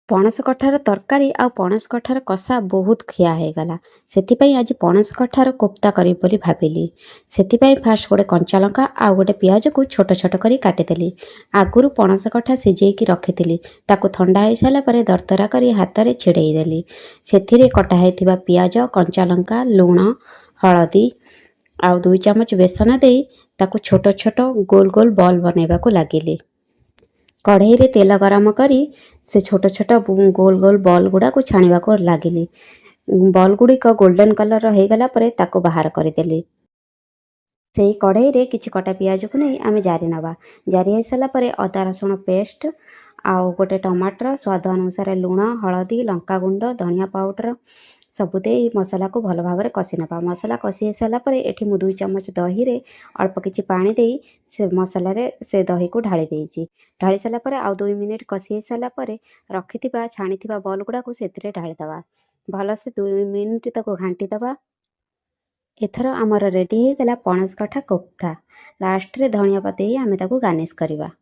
ପଣସ କଠାର ତରକାରୀ ଆଉ ପଣସ କଠାର କଷା ବହୁତ ଖିଆ ହେଇଗଲା। ସେଥିପାଇଁ ଆଜି ପଣସ କଠାର କୋପ୍ତା କରିବି ବୋଲି ଭାବିଲି। ସେଥିପାଇଁ ଫାଷ୍ଟ ଗୋଟେ କଞ୍ଚା ଲଙ୍କା ଆଉ ଗୋଟେ ପିଆଜକୁ ଛୋଟ ଛୋଟ କରି କାଟିଦେଲି। ଆଗରୁ ପଣସ କଠା ସିଝେଇକି ରଖିଥିଲି। ତାକୁ ଥଣ୍ଡା ହେଇସାରିଲା ପରେ ଦରଦରା କରି ହାତରେ ଛିଡ଼େଇ ଦେଲି। ସେଥିରେ କଟା ହେଇଥିବା ପିଆଜ, କଞ୍ଚା ଲଙ୍କା, ଲୁଣ, ହଳଦୀ ଆଉ 2 ଚାମଚ ବେସନ ଦେଇ ତାକୁ ଛୋଟ ଛୋଟ ଗୋଲ ଗୋଲ ବଲ୍ ବନେଇବାକୁ ଲାଗିଲି। କଢ଼େଇରେ ତେଲ ଗରମ କରି ସେ ଛୋଟ ଛୋଟ ଗୋଲ ଗୋଲ ବଲ୍ ଗୁଡ଼ାକୁ ଛାଣିବାକୁ ଲାଗିଲି। ବଲ୍ ଗୁଡ଼ିକ ଗୋଲ୍ଡେନ୍ କଲର୍ ହେଇଗଲା ପରେ ତାକୁ ବାହାର କରିଦେଲି। ସେଇ କଢ଼େଇରେ କିଛି କଟା ପିଆଜକୁ ନେଇ ଆମେ ଜାରି ନେବା। ଜାରି ହେଇସାରିଲା ପରେ ଅଦା ରସୁଣ ପେଷ୍ଟ ଆଉ ଗୋଟେ ଟମାଟର, ସ୍ୱାଦ ଅନୁସାରେ ଲୁଣ, ହଳଦୀ, ଲଙ୍କାଗୁଣ୍ଡ, ଧନିଆ ପାଉଡ଼ର ସବୁ ଦେଇ ମସଲାକୁ ଭଲ ଭାବରେ କଷି ନେବା। ମସଲା କଷି ହେଇସାରିଲା ପରେ ଏଠି ମୁଁ 2 ଚାମଚ ଦହିରେ ଅଳ୍ପ କିଛି ପାଣି ଦେଇ ସେ ମସଲାରେ ସେ ଦହିକୁ ଢାଳି ଦେଇଛି। ଢାଳି ସାରିଲା ପରେ ଆଉ 2 ମିନିଟ୍ କଷି ହେଇସାରିଲା ପରେ ରଖିଥିବା ଛାଣିଥିବା ବଲ୍ ଗୁଡ଼ାକୁ ସେଥିରେ ଢାଳିଦେବା। ଭଲସେ 2 ମିନିଟ୍ ତାକୁ ଘାଣ୍ଟି ଦେବା। ଏଥର ଆମର ରେଡ଼ି ହେଇଗଲା ପଣସ କଠା କୋପ୍ତା। ଲାଷ୍ଟରେ ଧନିଆ ପତ୍ର ଦେଇ ଆମେ ତାକୁ ଗାର୍ନିସ୍ କରିବା।